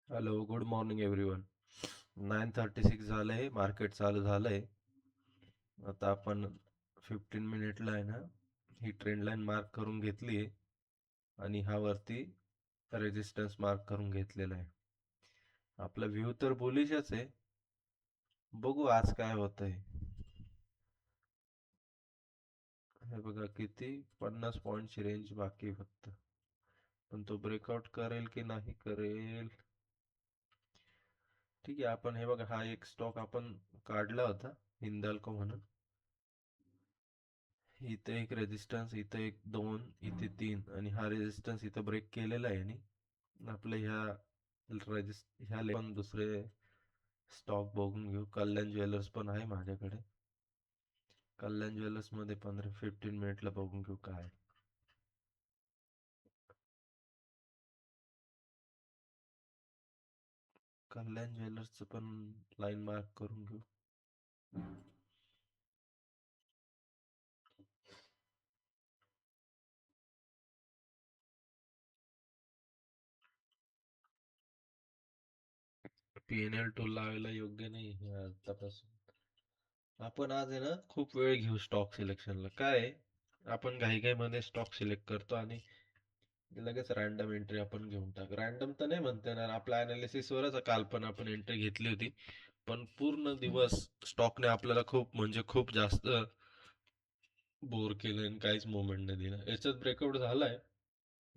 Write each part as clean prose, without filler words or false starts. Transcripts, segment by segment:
Hello, good morning everyone. 9:36 झालंय, market चालू झालंय. आता आपण 15 मिनिटला आहे ना, ही ट्रेंड लाईन मार्क करून घेतली आहे आणि हा वरती रेजिस्टन्स मार्क करून घेतलेला आहे. आपला व्ह्यू तर बुलिशच आहे. बघू आज काय होतंय. हे बघा किती 50 पॉईंटची रेंज बाकी आहे फक्त. पण तो ब्रेकआउट करेल की नाही करेल. ठीक आहे, आपण हे बघा हा एक स्टॉक आपण काढला होता हिंदाल्को म्हणून. इथे एक रेजिस्टन्स, इथे एक दोन, इथे तीन आणि हा रेजिस्टन्स इथं ब्रेक केलेला आहे. आणि आपलं ह्या पण दुसरे स्टॉक बघून घेऊ. कल्याण ज्वेलर्स पण आहे माझ्याकडे. कल्याण ज्वेलर्स मध्ये 15 मिनिटला बघून घेऊ काय. कल्याण ज्वेलर्सचं पण लाईन मार्क करून घेऊ. पीएनएल टूल लावायला योग्य नाही हे आतापासून. आपण आज आहे ना खूप वेळ घेऊ स्टॉक सिलेक्शनला. काय आहे, आपण घाई मध्ये स्टॉक सिलेक्ट करतो आणि लगेच रॅन्डम एंट्री आपण घेऊन टाक. रॅन्डम तर नाही म्हणता येणार, आपल्या अनालिसिस वरच काल पण आपण एंट्री घेतली होती. पण पूर्ण दिवस स्टॉकने आपल्याला खूप म्हणजे खूप जास्त बोर केलं आणि काहीच मुवमेंट नाही दिला. याच्यात ब्रेकआउट झालाय,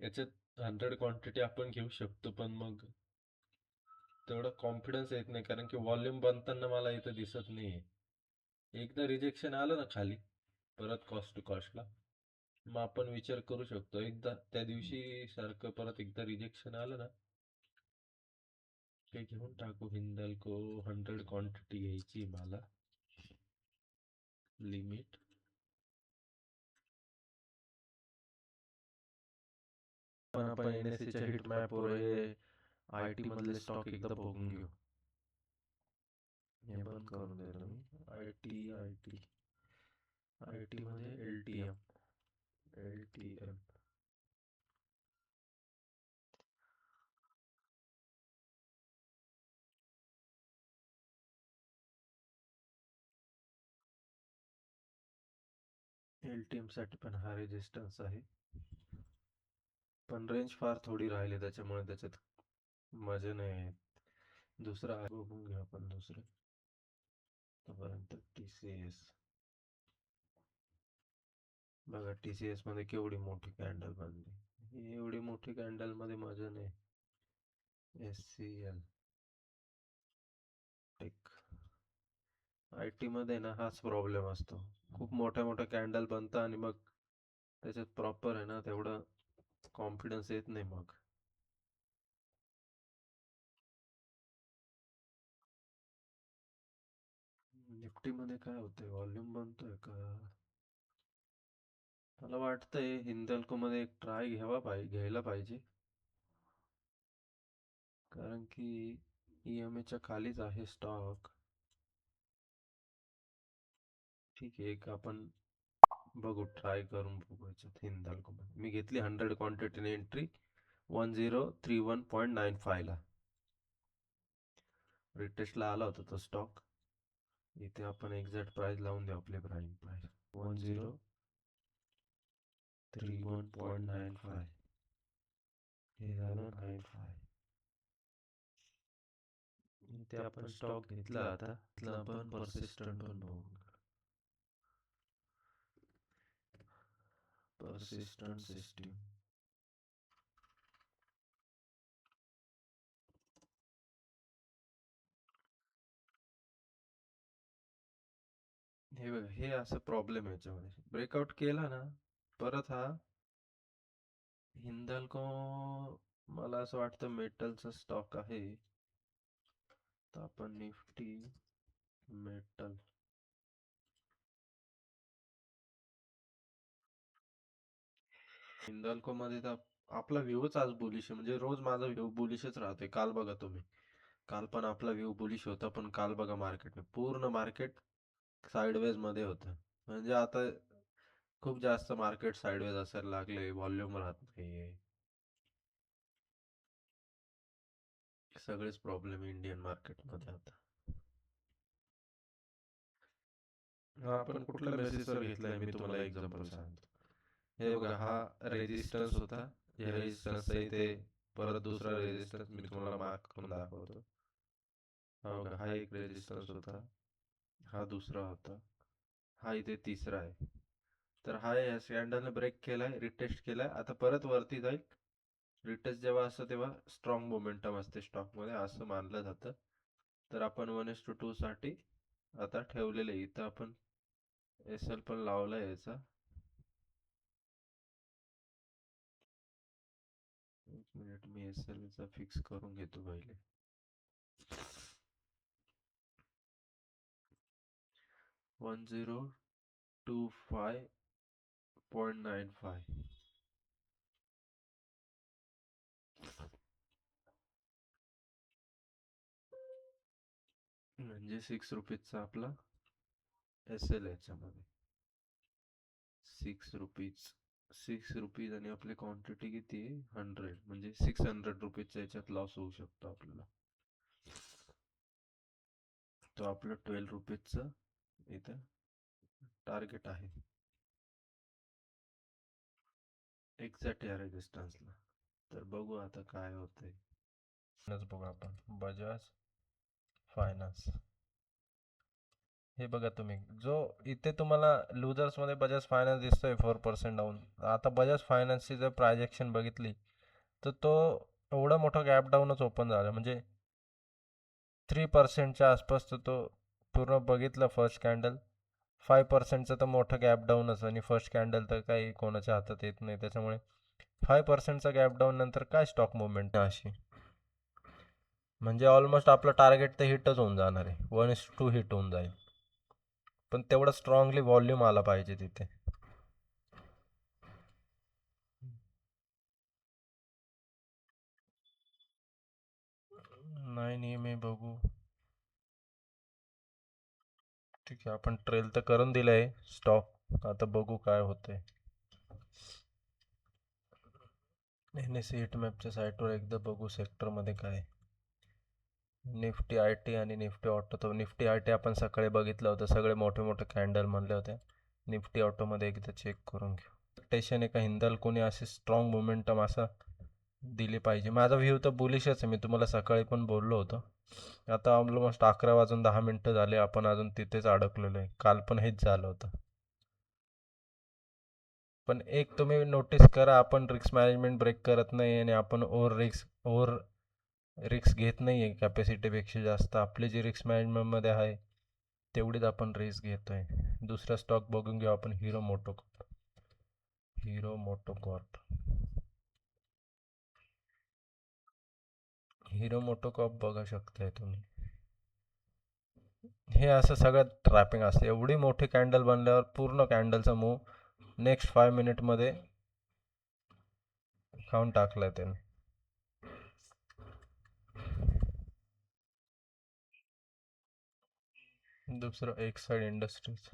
याच्यात 100 क्वांटिटी आपण घेऊ शकतो. पण मग तेवढा कॉन्फिडन्स येत नाही, कारण की व्हॉल्यूम बनताना मला इथं दिसत नाहीये. एकदा रिजेक्शन आलं ना खाली परत कॉस्ट टू कॉस्टला, मग आपण विचार करू शकतो. एकदा त्या दिवशी सारखं परत एकदा रिजेक्शन आलं ना, ते घेऊन टाकू. हिंदाल्को 100 क्वांटिटी घ्यायची मला, लिमिट. पण आपण एनएससीच्या हिट मॅपवर हे आय टी मधले स्टॉक एकदा बघून घेऊ. हे बंद करून देतो मी. आय टी मध्ये एल टी एम. एल साठी पण हा रेजिस्टन्स आहे. पण रेंज फार थोडी राहिली, त्याच्यामुळे त्याच्यात मजा नाही आहे. दुसरा आहे, बघून घेऊ आपण दुसरं. तोपर्यंत टीसीएस बघा. टीसीएस मध्ये केवढी मोठी कॅन्डल बनली. ही एवढी मोठी कॅन्डल मध्ये मजा नाही. SCL take. आय टी मध्ये ना हाच प्रॉब्लेम असतो. खूप मोठ्या मोठ्या कॅन्डल बनतात आणि मग त्याच्यात प्रॉपर आहे ना तेवढं कॉन्फिडन्स येत नाही मग. निफ्टी मध्ये काय होतंय, व्हॉल्यूम बनतोय का? मला वाटतंय हिंदाल्को मध्ये एक ट्राय घ्यायला पाहिजे, कारण की EMA च्या खालीच आहे स्टॉक. ठीक आहे, एक आपण बघू, ट्राय करून बघू. याच्यात हिंदाल्को मध्ये मी घेतली 100 क्वांटिटी एंट्री 1031.95 ला. रिटेस्टला आला होता तो स्टॉक. इथे आपण एक्झॅक्ट प्राइस लावून देऊ, आपले प्राइम प्राइस 1031.95. हे झालं 95. इथे आपण स्टॉक घेतला. आता इथला आपण परसिस्टंट पण बघू. Persistent system. हे बघा, हे असं प्रॉब्लेम आहे याच्यामध्ये. ब्रेकआउट केला ना परत हा हिंदाल्को, मला असं वाटतं मेटलचा स्टॉक आहे. तर आपण निफ्टी मेटल, हिंदाल्को मध्ये तर आपला व्ह्यूच आज बुलिश आहे. म्हणजे रोज माझा व्ह्यू बुलिशच राहते. काल बघा तुम्ही, काल पण आपला व्ह्यू बुलिश होता. पण काल बघा मार्केट, पूर्ण मार्केट साइडवेज मध्ये होतं. म्हणजे आता खूप जास्त मार्केट साइडवेज असायला लागले, व्हॉल्यूम राहत नाहीये. सगळेच प्रॉब्लेम इंडियन मार्केटमध्ये आता. हा आपण कुठल्या बेसिसवर घेतलाय मी तुम्हाला एक्झाम्पल सांगतो. हे बघा, हा रेजिस्टन्स होता. या रेजिस्टन्सचा इथे परत दुसरा रेजिस्टन्स मी तुम्हाला मार्क करून दाखवतो. हा बघा, हा एक रेजिस्टन्स होता, हा दुसरा होता, हा इथे तिसरा आहे. तर हा या कॅन्डलने ब्रेक केलाय, रिटेस्ट केलाय, आता परत वरती जाईल. रिटेस्ट जेव्हा असतं तेव्हा स्ट्रॉंग मोमेंटम असते स्टॉकमध्ये असं मानलं जातं. तर आपण 1:2 साठी आता ठेवलेले इथं आपण एस एल पण लावला याचा. एक मिनिट, मी एस एल चा फिक्स करून घेतो पहिले. 1025.95 म्हणजे 6 रुपीजचा आपला एस एल याच्यामध्ये. 6 रुपीज आणि आपली क्वांटिटी किती आहे 100, म्हणजे 600 रुपीजच्या याच्यात लॉस होऊ शकतो आपल्याला. तो आपलं 12 रुपीजचं इथं टार्गेट आहे एक्झॅक्ट या रेजिस्टन्सला. तर बघू आता काय होतंय. बघू आपण बजाज फायनान्स. हे बघा तुम्ही, जो इथे तुम्हाला लुजर्स मध्ये बजाज फायनान्स दिसतोय 4% डाऊन. आता बजाज फायनान्सची जर प्रायजेक्शन बघितली तर तो एवढा मोठा गॅप डाऊनच ओपन झाला, म्हणजे 3%च्या आसपास. तर तो पूर्ण बघितलं फर्स्ट कॅन्डल 5%चा तर मोठा गॅप डाऊनच, आणि फर्स्ट कॅन्डल तर काही कोणाच्या हातात येत नाही. त्याच्यामुळे 5%चा गॅप डाऊन नंतर काय स्टॉक मुवमेंट अशी, म्हणजे ऑलमोस्ट आपलं टार्गेट तर हिटच होऊन जाणार आहे. 1:2 हिट होऊन जाईल, पण तेवढा स्ट्रॉंगली व्हॉल्यूम आला पाहिजे तिथे. नाही नाही, मी बघू. ठीक आहे, आपण ट्रेल तर करून दिलंय स्टॉक, आता बघू काय होतंय. एन एस सी हिट मॅपच्या साईटवर एकदा बघू सेक्टरमध्ये काय. निफ्टी आय टी आणि निफ्टी ऑटो. तर निफ्टी आय टी आपण सकाळी बघितलं होतं, सगळे मोठे मोठे कॅन्डल म्हणले होते. निफ्टी ऑटोमध्ये एकदा चेक करून घेऊ. एक्सपेक्टेशन आहे का हिंदल कोणी असे स्ट्रॉंग मोमेंटम असं दिली पाहिजे. माझा व्ह्यू तर बुलिशच आहे, मी तुम्हाला सकाळी पण बोललो होतो. आता ऑलमोस्ट 11 वाजून 10 मिनिटं झाले, आपण अजून तिथेच अडकलेलो आहे. काल पण हेच झालं होतं. पण एक तुम्ही नोटीस करा, आपण रिस्क मॅनेजमेंट ब्रेक करत नाही आणि आपण ओव्हर रिस्क घेत नाही आहे कॅपॅसिटीपेक्षा जास्त. आपली जी रिस्क मॅनेजमेंटमध्ये आहे तेवढीच आपण रिस्क घेतोय. दुसरा स्टॉक बघून घेऊ आपण, hero MotoCorp. Hero MotoCorp hero MotoCorp बघू शकताय तुम्ही. हे असं सगळं ट्रॅपिंग असते. एवढी मोठी कॅन्डल बनल्यावर पूर्ण कॅन्डलचा मूव नेक्स्ट 5 मिनिटमध्ये खाऊन टाकलाय त्याने. दुसरं Exide industries.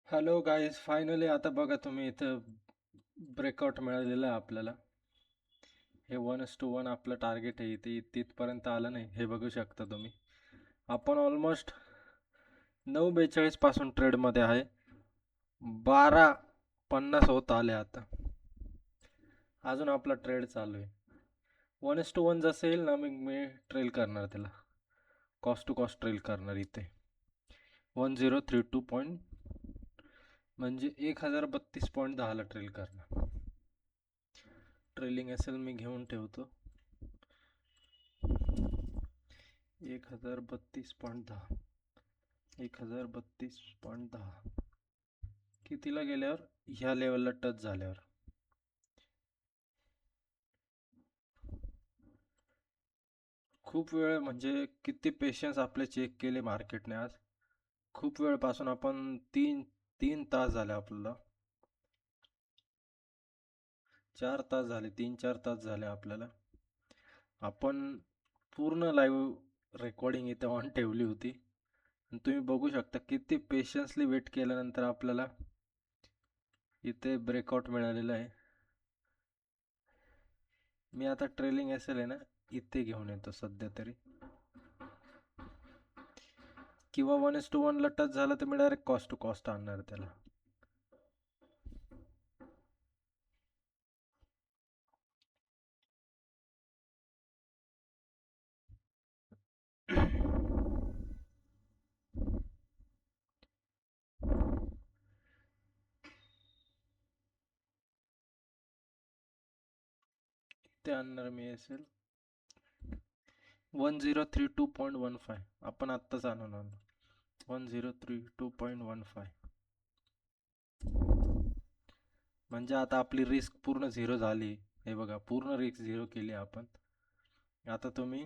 Hello guys, finally आता बघा तुम्ही, इथं ब्रेकआउट मिळालेलं आहे आपल्याला. हे 1:1 आपलं टार्गेट आहे, इथे तिथपर्यंत आलं नाही, हे बघू शकता तुम्ही. आपण ऑलमोस्ट 9:42 पासून ट्रेडमध्ये आहे. 12:50 होत आले आता, अजून आपला ट्रेड चालू आहे. 1:1 जसं येईल ना, मी ट्रेल करणार त्याला, कॉस्ट टू कॉस्ट ट्रेल करणार इथे. 1032 पॉईंट म्हणजे 1032.10ला ट्रेल करणार. ट्रेलिंग असेल मी घेऊन ठेवतो. 1032.10 1032.10 कितीला गेल्यावर, ह्या लेवलला टच झाल्यावर खूप वेळ म्हणजे किती पेशन्स आपले चेक केले मार्केटने आज. खूप वेळपासून आपण 3 तास झाले आपल्याला. 4 तास झाले, 3-4 तास झाले आपल्याला. आपण पूर्ण लाईव्ह रेकॉर्डिंग इथे ऑन ठेवली होती आणि तुम्ही बघू शकता किती पेशन्सली वेट केल्यानंतर आपल्याला इथे ब्रेकआउट मिळालेलं आहे. मी आता ट्रेलिंग एस एल आहे ना, इथे घेऊन येतो सध्या तरी, किंवा 1:1 ला टच झालं तर मी डायरेक्ट कॉस्ट टू कॉस्ट आणणार त्याला. ते आणणार मी एस एल 1032.15. आपण आत्ताच आणून आणू 1032.15. म्हणजे आता आपली रिस्क पूर्ण झिरो झाली. हे बघा, पूर्ण रिस्क झिरो केली आपण. आता तुम्ही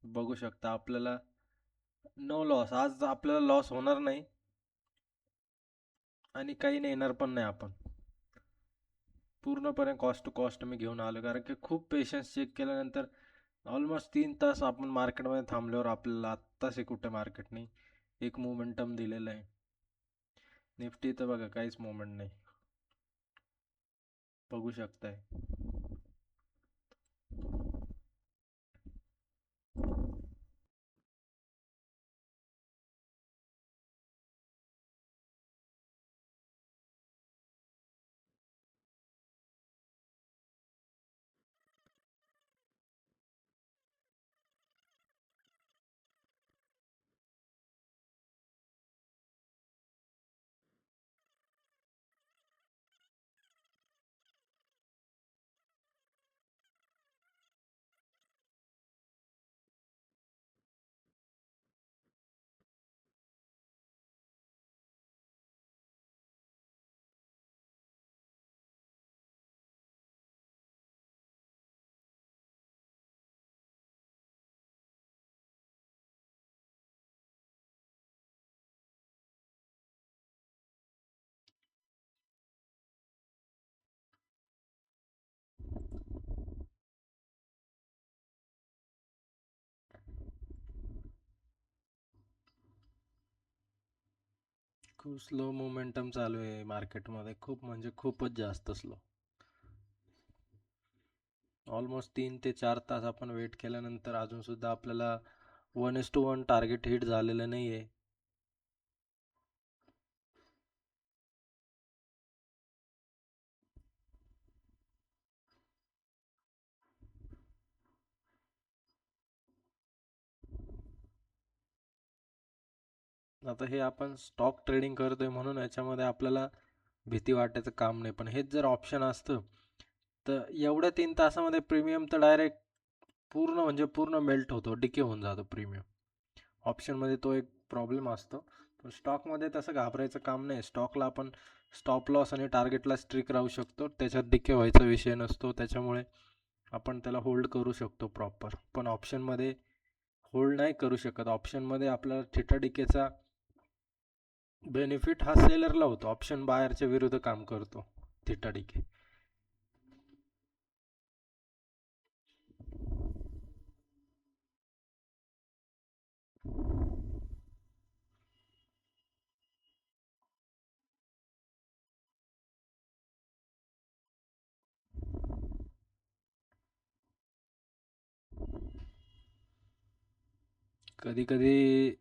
बघू शकता आपल्याला नो लॉस. आज आपल्याला लॉस होणार नाही आणि काही नेणार पण नाही आपण. पूर्णपणे कॉस्ट टू कॉस्ट मी घेऊन आलो, कारण की खूप पेशन्स चेक केल्यानंतर ऑलमोस्ट 3 तास आपण मार्केटमध्ये थांबल्यावर आपल्याला आत्ताच कुठे मार्केटने एक मोमेंटम दिलेलं आहे. निफ्टी तर बघा काहीच मोमेंट नाही, बघू शकताय. खूप स्लो मोमेंटम चालू आहे मार्केटमध्ये, खूप म्हणजे खूपच जास्त स्लो. ऑलमोस्ट 3 ते 4 तास आपण वेट केल्यानंतर अजून सुद्धा आपल्याला 1:1 टार्गेट हिट झालेलं नाही आहे. आता हे आपण स्टॉक ट्रेडिंग करतोय म्हणून याच्यामध्ये आपल्याला भीती वाटायचं काम नाही, पण हेच जर ऑप्शन असतं तर एवढ्या 3 तासामध्ये प्रीमियम तर डायरेक्ट पूर्ण म्हणजे पूर्ण मेल्ट होतो, डिके होऊन जातो प्रीमियम. ऑप्शनमध्ये तो एक प्रॉब्लेम असतो, पण स्टॉकमध्ये तसं घाबरायचं काम नाही. स्टॉकला आपण स्टॉप लॉस आणि टार्गेटला स्ट्रिक राहू शकतो, त्याच्यात डिके व्हायचा विषय नसतो, त्याच्यामुळे आपण त्याला होल्ड करू शकतो प्रॉपर. पण ऑप्शनमध्ये होल्ड नाही करू शकत. ऑप्शनमध्ये आपल्याला थिटा डिकेचा बेनिफिट हा सेलरला होतो, ऑप्शन बायरच्या विरुद्ध काम करतो थिटा डिके. कधी कधी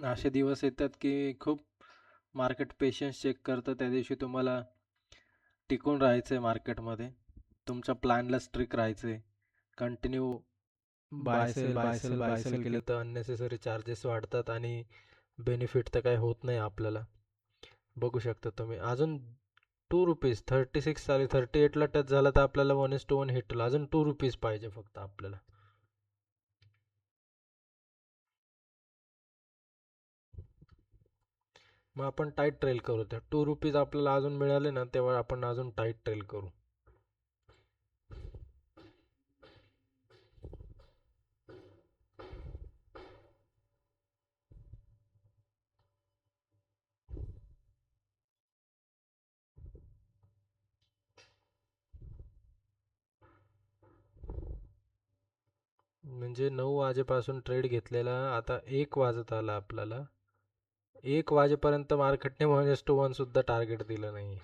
असे दिवस येतात की खूप मार्केट पेशन्स चेक करतं. त्या दिवशी तुम्हाला टिकून राहायचं आहे मार्केटमध्ये, तुमच्या प्लॅनला स्ट्रिक राहायचं आहे. Continue buy sell buy sell buy sell केलं तर अननेसेसरी चार्जेस वाढतात आणि बेनिफिट तर काही होत नाही आपल्याला. बघू शकता तुम्ही अजून ₹2 36 चालेल, 38ला टच झाला तर आपल्याला 1:1 हिट होईल. अजून ₹2 पाहिजे फक्त आपल्याला. मग आपण टाईट ट्रेल करू. त्या ₹2 आपल्याला अजून मिळाले ना, तेव्हा आपण अजून टाईट ट्रेल करू. म्हणजे 9 वाजेपासून ट्रेड घेतलेला आता 1 वाजत आला आपल्याला. 1 वाजेपर्यंत मार्केटने -1 सुद्धा टार्गेट दिलं नाही.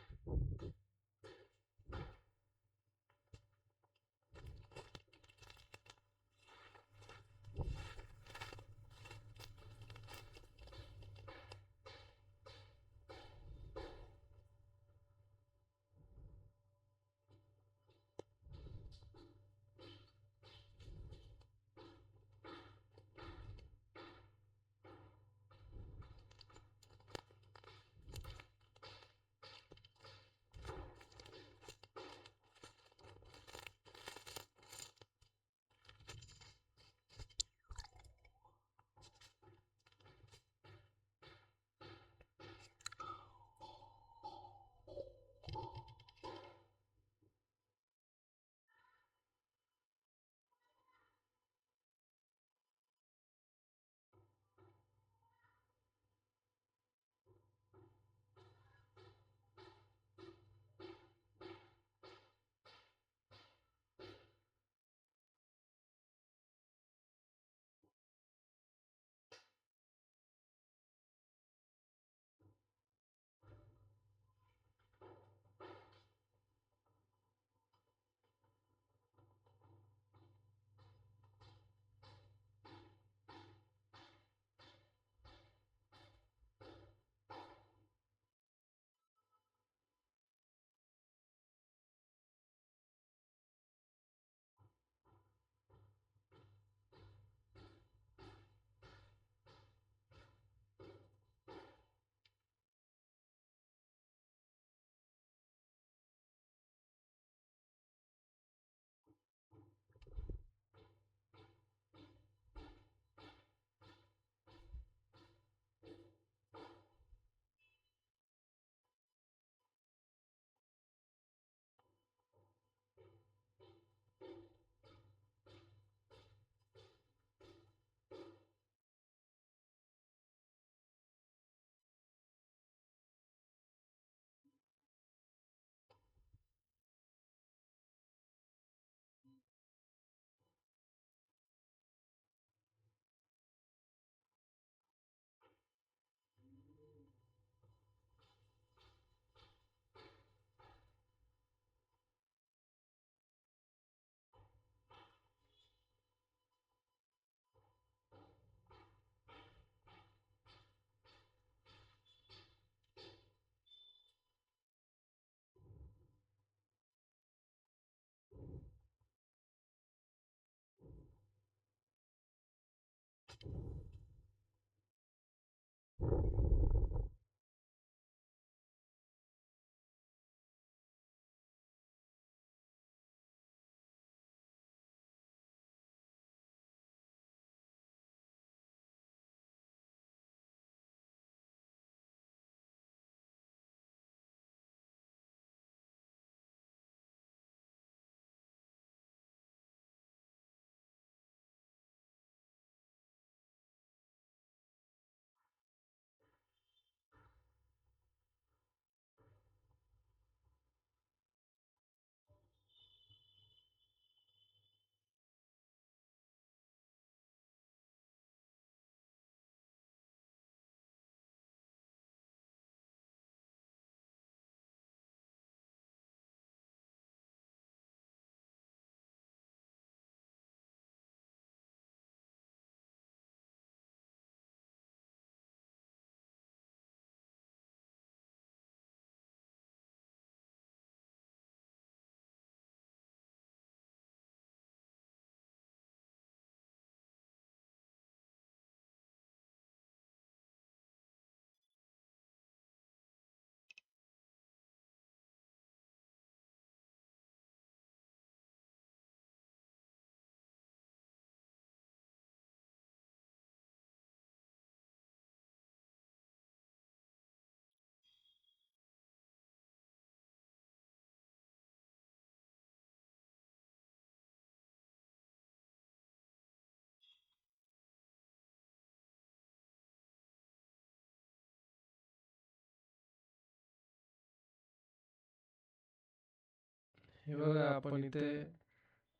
हे बघा आपण इथे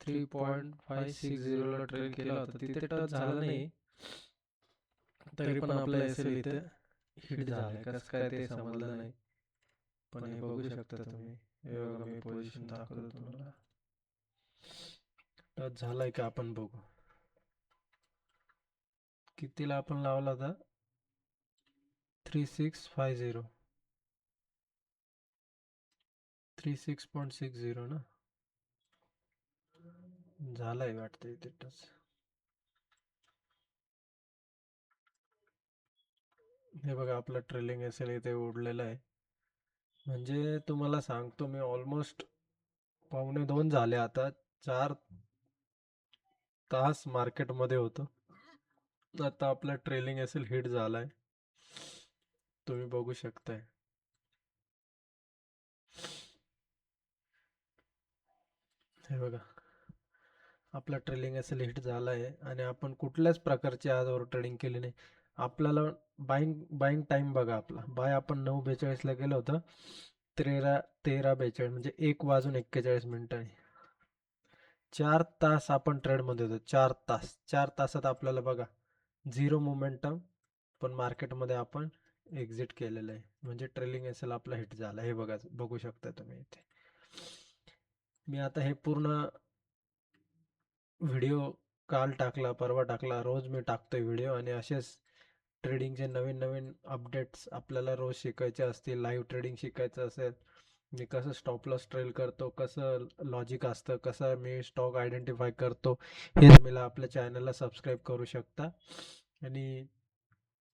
3.560 ला ट्रेड केला होता, तिथे टच झाला नाही, तरी पण आपला एसएल इथे हिट झालाय. कसं काय ते समजलं नाही, पण हे बघू शकता तुम्ही. हे बघा, मी पोझिशन दाखवतो तुम्हाला. टच झालाय का आपण बघू. कितीला आपण लावला होता? 3650, 36.60 ना, झालाय वाटतं इथे टच. हे बघा, आपला ट्रेलिंग एसएल इथे उडलेला आहे. म्हणजे तुम्हाला सांगतो मी, ऑलमोस्ट 1.25 झाले आता. 4 तास मार्केटमध्ये होतो. आता आपला ट्रेलिंग एसएल हिट झालाय, तुम्ही बघू शकताय. हे बघा, आपला ट्रेलिंग एसएल हिट झाला आहे आणि आपण कुठल्याच प्रकारची आजवर ट्रेडिंग केली नाही. आपल्याला बाईंग टाइम बघा, आपला बाय आपण 9:42 ला केलं होतं, 13:42 म्हणजे 1:41 4 तास आपण ट्रेडमध्ये होतो. 4 तासात आपल्याला बघा झिरो मोमेंटम, पण मार्केटमध्ये आपण एक्झिट केलेलं आहे. म्हणजे ट्रेलिंग एसएल आपला हिट झाला. हे बघा, बघू शकता तुम्ही इथे. मी आता हे पूर्ण व्हिडिओ काल टाकला, परवा टाकला, रोज मी टाकतोय व्हिडिओ. आणि असेच ट्रेडिंगचे नवीन नवीन अपडेट्स आपल्याला रोज शिकायचे असतील, लाईव्ह ट्रेडिंग शिकायचं असेल, मी कसं स्टॉप लॉस ट्रेल करतो, कसं लॉजिक असतं, कसं मी स्टॉक आयडेंटिफाय करतो, हे तुम्ही आपल्या चॅनलला सबस्क्राईब करू शकता. आणि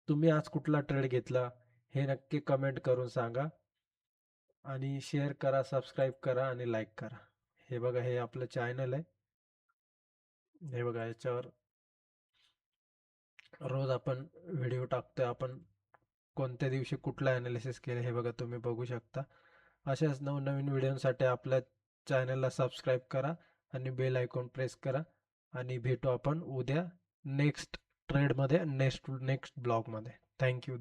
तुम्ही आज कुठला ट्रेड घेतला हे नक्की कमेंट करून सांगा. आणि शेअर करा, सबस्क्राईब करा आणि लाईक करा. हे बघा, हे आपलं चॅनल आहे. हे बघा, याच्यावर रोज आपण व्हिडिओ टाकतोय. आपण कोणत्या दिवशी कुठला ॲनालिसिस केलं हे बघा, तुम्ही बघू शकता. अशाच नवनवीन व्हिडिओसाठी आपल्या चॅनलला सबस्क्राईब करा आणि बेल आयकॉन प्रेस करा. आणि भेटू आपण उद्या नेक्स्ट ट्रेडमध्ये, नेक्स्ट ब्लॉगमध्ये. थँक्यू.